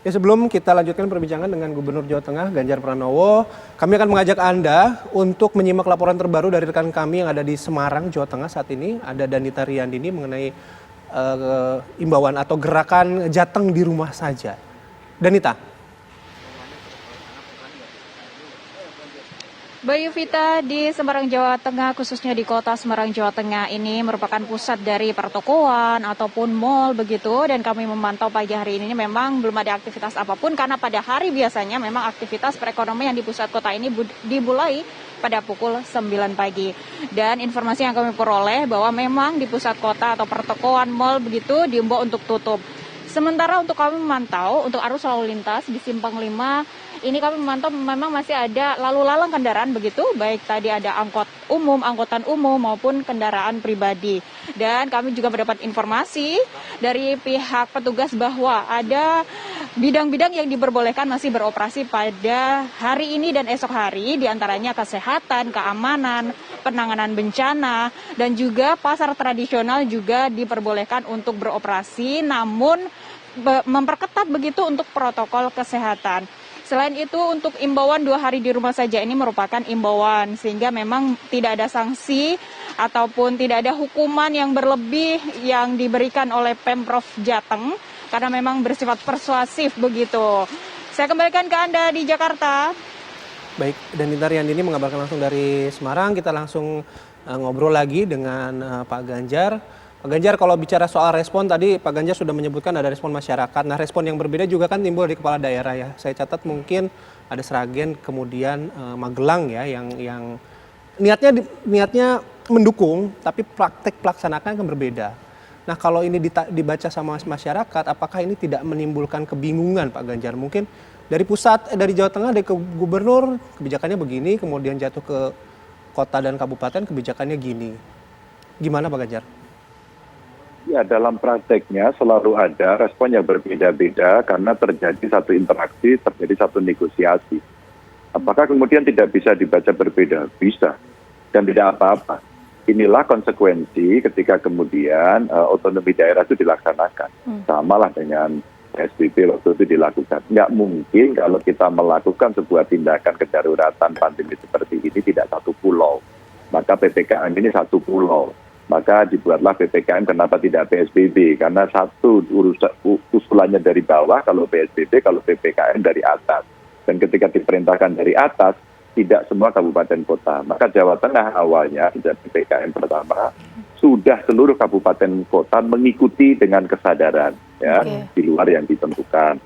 Ya, sebelum kita lanjutkan perbincangan dengan Gubernur Jawa Tengah Ganjar Pranowo, kami akan mengajak Anda untuk menyimak laporan terbaru dari rekan kami yang ada di Semarang, Jawa Tengah saat ini. Ada Danita Riyandini mengenai imbauan atau gerakan Jateng di rumah saja. Danita. Bayu Vita, di Semarang, Jawa Tengah, khususnya di kota Semarang, Jawa Tengah ini merupakan pusat dari pertokoan ataupun mal begitu. Dan kami memantau pagi hari ini memang belum ada aktivitas apapun karena pada hari biasanya memang aktivitas perekonomian di pusat kota ini dimulai pada pukul 9 pagi. Dan informasi yang kami peroleh bahwa memang di pusat kota atau pertokoan mal begitu diimbau untuk tutup. Sementara untuk kami memantau untuk arus lalu lintas di Simpang 5 ini kami memantau memang masih ada lalu lalang kendaraan begitu, baik tadi ada angkutan umum maupun kendaraan pribadi. Dan kami juga mendapat informasi dari pihak petugas bahwa ada bidang-bidang yang diperbolehkan masih beroperasi pada hari ini dan esok hari, diantaranya kesehatan, keamanan, penanganan bencana, dan juga pasar tradisional juga diperbolehkan untuk beroperasi, namun memperketat begitu untuk protokol kesehatan. Selain itu, untuk imbauan 2 hari di rumah saja ini merupakan imbauan, sehingga memang tidak ada sanksi ataupun tidak ada hukuman yang berlebih yang diberikan oleh Pemprov Jateng, karena memang bersifat persuasif begitu. Saya kembalikan ke Anda di Jakarta. Baik, Danita Riyandini mengabarkan langsung dari Semarang. Kita langsung ngobrol lagi dengan Pak Ganjar. Pak Ganjar, kalau bicara soal respon tadi Pak Ganjar sudah menyebutkan ada respon masyarakat. Nah, respon yang berbeda juga kan timbul di kepala daerah ya. Saya catat mungkin ada Sragen, kemudian Magelang ya yang niatnya mendukung, tapi praktek pelaksanakan kan berbeda. Nah, kalau ini dibaca sama masyarakat, apakah ini tidak menimbulkan kebingungan Pak Ganjar? Mungkin dari pusat, dari Jawa Tengah, dari ke gubernur kebijakannya begini, kemudian jatuh ke kota dan kabupaten kebijakannya gini. Gimana Pak Ganjar? Ya, dalam prakteknya selalu ada respon yang berbeda-beda karena terjadi satu interaksi, terjadi satu negosiasi. Apakah kemudian tidak bisa dibaca berbeda? Bisa, dan tidak apa-apa. Inilah konsekuensi ketika kemudian otonomi daerah itu dilaksanakan. Sama lah dengan PSBB waktu itu dilakukan. Nggak mungkin kalau kita melakukan sebuah tindakan kedaruratan pandemi seperti ini tidak satu pulau. Maka PPKM ini satu pulau. Maka dibuatlah PPKM, kenapa tidak PSBB? Karena satu usulannya dari bawah kalau PSBB, kalau PPKM dari atas. Dan ketika diperintahkan dari atas, tidak semua kabupaten kota. Maka Jawa Tengah awalnya sejak PPKM pertama, sudah seluruh kabupaten kota mengikuti dengan kesadaran ya, di luar yang ditentukan.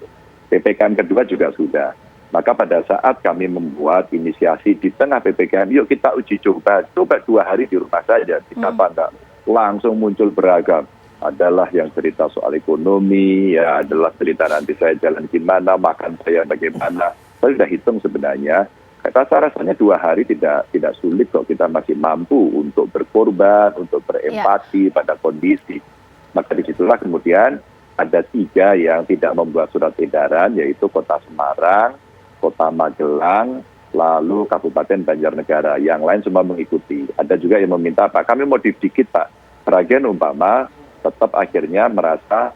PPKM kedua juga sudah. Maka pada saat kami membuat inisiasi di tengah PPKM, yuk kita uji coba 2 hari di rumah saja. Kenapa enggak? Langsung muncul beragam. Adalah yang cerita soal ekonomi, ya adalah cerita nanti saya jalan gimana, makan saya bagaimana. Saya sudah hitung sebenarnya, rasa-rasanya 2 hari tidak sulit kok, kita masih mampu untuk berkorban, untuk berempati pada kondisi. Maka disitulah kemudian ada 3 yang tidak membuat surat edaran, yaitu Kota Semarang, Kota Magelang, lalu Kabupaten Banjarnegara. Yang lain semua mengikuti. Ada juga yang meminta, Pak, kami modif dikit, Pak. Sragen umpama tetap akhirnya merasa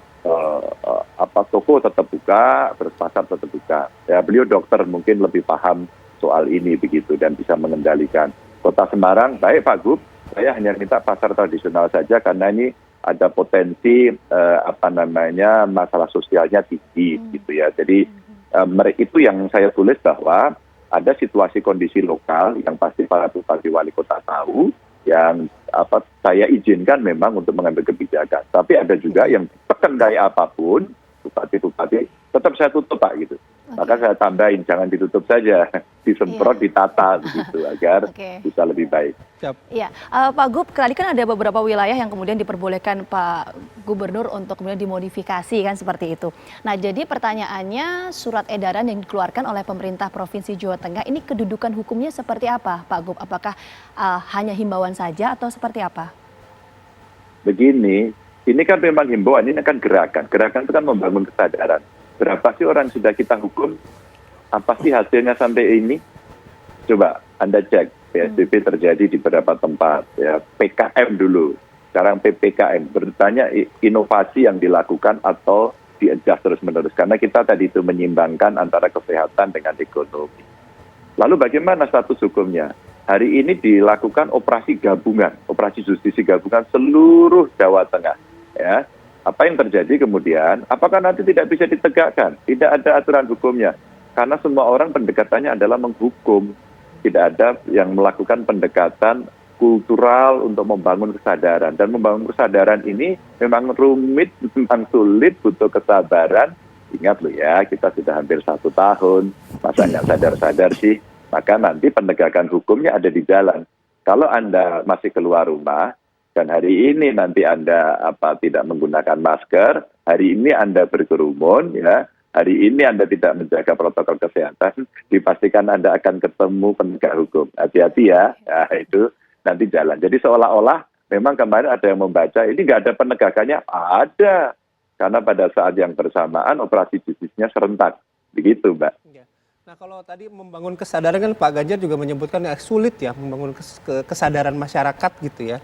toko tetap buka, pasar tetap buka. Ya, beliau dokter mungkin lebih paham soal ini begitu dan bisa mengendalikan. Kota Semarang, baik Pak Gub, saya hanya minta pasar tradisional saja karena ini ada potensi masalah sosialnya tinggi gitu ya. Jadi itu yang saya tulis bahwa ada situasi kondisi lokal yang pasti para bupati wali kota tahu, yang saya izinkan memang untuk mengambil kebijakan. Tapi ada juga yang tekan kayak apapun, bupati-bupati tetap saya tutup Pak gitu. Maka saya tambahin, jangan ditutup saja, disemprot, ditata begitu agar bisa lebih baik. Iya, Pak Gub, tadi kan ada beberapa wilayah yang kemudian diperbolehkan Pak Gubernur untuk kemudian dimodifikasi kan seperti itu. Nah, jadi pertanyaannya surat edaran yang dikeluarkan oleh pemerintah Provinsi Jawa Tengah ini kedudukan hukumnya seperti apa, Pak Gub? Apakah hanya himbauan saja atau seperti apa? Begini, ini kan memang himbauan, ini kan gerakan. Gerakan itu kan membangun kesadaran. Berapa sih orang sudah kita hukum? Apa sih hasilnya sampai ini? Coba Anda cek, PSBB terjadi di beberapa tempat. Ya, PKM dulu, sekarang PPKM. Bertanya inovasi yang dilakukan atau di-adjust terus-menerus. Karena kita tadi itu menyimbangkan antara kesehatan dengan ekonomi. Lalu bagaimana status hukumnya? Hari ini dilakukan operasi gabungan, operasi justisi gabungan seluruh Jawa Tengah. Ya. Apa yang terjadi kemudian? Apakah nanti tidak bisa ditegakkan? Tidak ada aturan hukumnya. Karena semua orang pendekatannya adalah menghukum. Tidak ada yang melakukan pendekatan kultural untuk membangun kesadaran. Dan membangun kesadaran ini memang rumit, memang sulit, butuh kesabaran. Ingat loh ya, kita sudah hampir 1 tahun. Masa nggak sadar-sadar sih? Maka nanti penegakan hukumnya ada di jalan. Kalau Anda masih keluar rumah, dan hari ini nanti Anda tidak menggunakan masker, hari ini Anda berkerumun, ya, hari ini Anda tidak menjaga protokol kesehatan, dipastikan Anda akan ketemu penegak hukum. Hati-hati ya, itu nanti jalan. Jadi seolah-olah memang kemarin ada yang membaca, ini nggak ada penegakannya, ada. Karena pada saat yang bersamaan operasi justisnya serentak. Begitu, Mbak. Nah, kalau tadi membangun kesadaran kan Pak Ganjar juga menyebutkan sulit ya membangun kesadaran masyarakat gitu ya.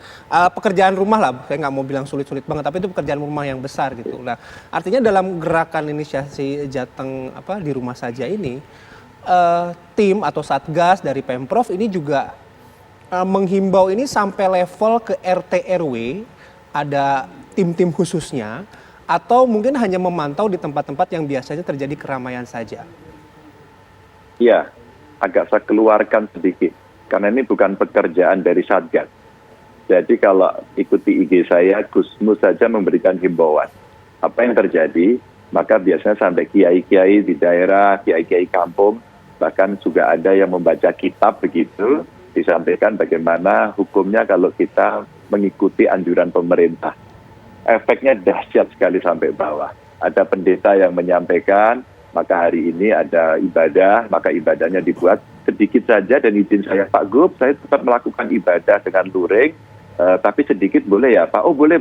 Pekerjaan rumah lah, saya nggak mau bilang sulit-sulit banget, tapi itu pekerjaan rumah yang besar gitu. Nah, artinya dalam gerakan inisiasi Jateng di rumah saja ini, tim atau satgas dari Pemprov ini juga menghimbau ini sampai level ke RT RW, ada tim-tim khususnya, atau mungkin hanya memantau di tempat-tempat yang biasanya terjadi keramaian saja. Ya, agak saya keluarkan sedikit, karena ini bukan pekerjaan dari Satgas. Jadi kalau ikuti IG saya, Gusmus saja memberikan himbauan. Apa yang terjadi, maka biasanya sampai kiai-kiai di daerah, kiai-kiai kampung, bahkan juga ada yang membaca kitab begitu, disampaikan bagaimana hukumnya kalau kita mengikuti anjuran pemerintah. Efeknya dahsyat sekali sampai bawah. Ada pendeta yang menyampaikan, maka hari ini ada ibadah, maka ibadahnya dibuat sedikit saja, dan izin saya Pak Gub, saya tetap melakukan ibadah dengan luring, tapi sedikit boleh ya Pak? Oh boleh,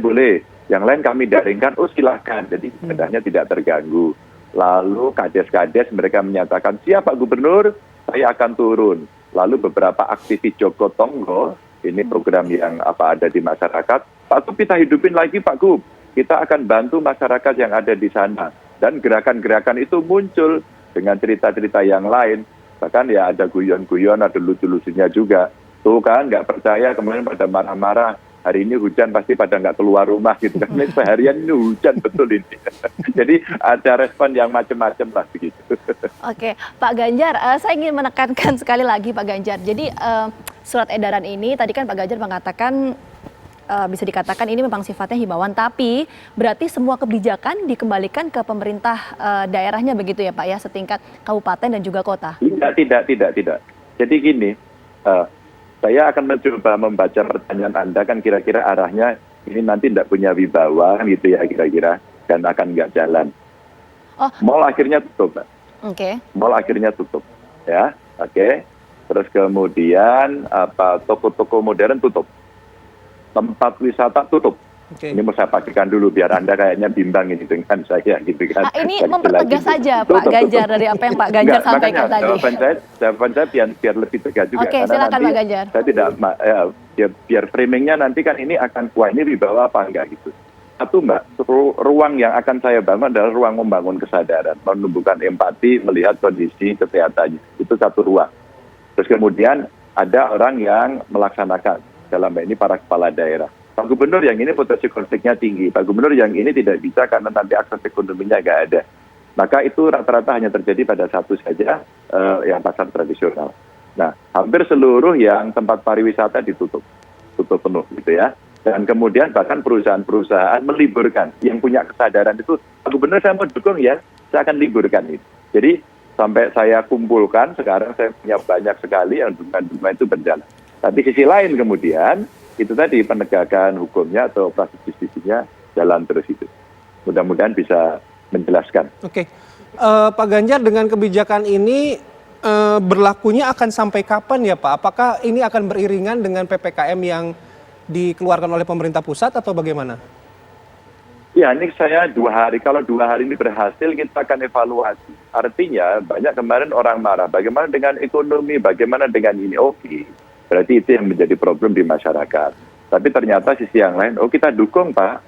yang lain kami daringkan, oh silahkan, jadi ibadahnya tidak terganggu. Lalu kades-kades mereka menyatakan, siap Pak Gubernur, saya akan turun. Lalu beberapa aktivis Joko Tonggo, ini program yang ada di masyarakat, Pak Gub kita hidupin lagi Pak Gub, kita akan bantu masyarakat yang ada di sana. Dan gerakan-gerakan itu muncul dengan cerita-cerita yang lain. Bahkan ya ada guyon-guyon, ada lucu-lucunya juga. Tuh kan nggak percaya, kemarin pada marah-marah. Hari ini hujan pasti pada nggak keluar rumah gitu kan. Seharian ini hujan betul ini. Jadi ada respon yang macam-macam lah begitu. Oke, Pak Ganjar, saya ingin menekankan sekali lagi Pak Ganjar. Jadi surat edaran ini tadi kan Pak Ganjar mengatakan bisa dikatakan ini memang sifatnya himbauan, tapi berarti semua kebijakan dikembalikan ke pemerintah daerahnya begitu ya Pak ya, setingkat kabupaten dan juga kota? Tidak. Jadi gini, saya akan mencoba membaca pertanyaan Anda, kan kira-kira arahnya ini nanti tidak punya wibawa gitu ya kira-kira, dan akan nggak jalan. Mall akhirnya tutup, Pak. Oke. Mall akhirnya tutup, ya, oke. Terus kemudian toko-toko modern tutup. Tempat wisata tutup. Ini mau saya pastikan dulu biar Anda kayaknya bimbang ini dengan saya gitu kan. Ini mempertegas saja Pak Ganjar dari apa yang Pak Ganjar sampaikan tadi. Jawaban saya biar lebih tegas juga. Oke, silakan Pak Ganjar. Saya tidak biar framingnya nanti kan ini akan ini dibawa apa enggak gitu. Satu Mbak, ruang yang akan saya bangun adalah ruang membangun kesadaran, menumbuhkan empati, melihat kondisi kesehatannya. Itu satu ruang. Terus kemudian ada orang yang melaksanakan. Dalam ini para kepala daerah. Pak Gubernur yang ini potensi konfliknya tinggi. Pak Gubernur yang ini tidak bisa karena nanti akses ekonominya nggak ada. Maka itu rata-rata hanya terjadi pada satu saja, yang pasar tradisional. Nah, hampir seluruh yang tempat pariwisata tutup penuh gitu ya. Dan kemudian bahkan perusahaan-perusahaan meliburkan. Yang punya kesadaran itu, Pak Gubernur saya mau dukung ya, saya akan liburkan itu. Jadi sampai saya kumpulkan, sekarang saya punya banyak sekali yang dukungan itu berjalan. Tapi sisi lain kemudian, itu tadi penegakan hukumnya atau operasi justisinya jalan terus itu. Mudah-mudahan bisa menjelaskan. Oke, Pak Ganjar dengan kebijakan ini berlakunya akan sampai kapan ya Pak? Apakah ini akan beriringan dengan PPKM yang dikeluarkan oleh pemerintah pusat atau bagaimana? Ya, ini saya 2 hari. Kalau 2 hari ini berhasil, kita akan evaluasi. Artinya banyak kemarin orang marah. Bagaimana dengan ekonomi? Bagaimana dengan ini? Oke. Berarti itu yang menjadi problem di masyarakat. Tapi ternyata sisi yang lain, kita dukung Pak.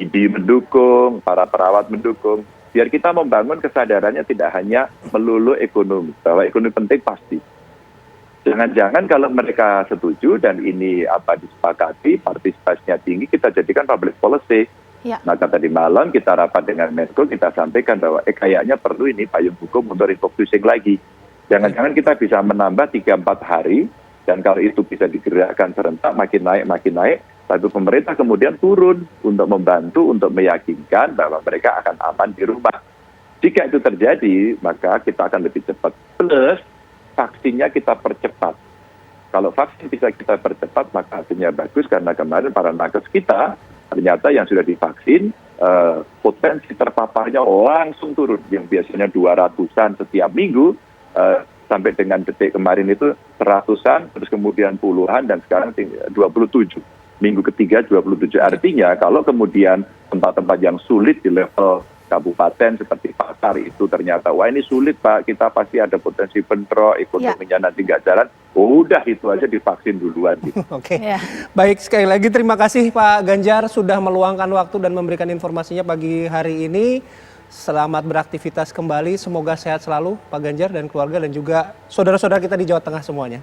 IDI mendukung, para perawat mendukung. biar kita membangun kesadarannya tidak hanya melulu ekonomi, bahwa ekonomi penting pasti. Jangan-jangan kalau mereka setuju dan ini disepakati, partisipasinya tinggi, kita jadikan public policy. Ya. Maka tadi malam kita rapat dengan Menko, kita sampaikan bahwa kayaknya perlu ini payung hukum untuk refocusing lagi. Jangan-jangan kita bisa menambah 3-4 hari, dan kalau itu bisa digerakkan serentak, makin naik, tapi pemerintah kemudian turun untuk membantu, untuk meyakinkan bahwa mereka akan aman di rumah. Jika itu terjadi, maka kita akan lebih cepat. Plus, vaksinnya kita percepat. Kalau vaksin bisa kita percepat, maka hasilnya bagus, karena kemarin para nakes kita, ternyata yang sudah divaksin, potensi terpaparnya langsung turun. Yang biasanya 200-an setiap minggu, sampai dengan detik kemarin itu 100-an, terus kemudian puluhan, dan sekarang 27. Minggu ketiga 27. Artinya kalau kemudian tempat-tempat yang sulit di level kabupaten seperti pasar itu ternyata, wah ini sulit Pak, kita pasti ada potensi bentrok, ekonominya nanti nggak jalan, udah itu aja divaksin duluan. Gitu. Oke, baik, sekali lagi terima kasih Pak Ganjar sudah meluangkan waktu dan memberikan informasinya pagi hari ini. Selamat beraktivitas kembali, semoga sehat selalu Pak Ganjar dan keluarga dan juga saudara-saudara kita di Jawa Tengah semuanya.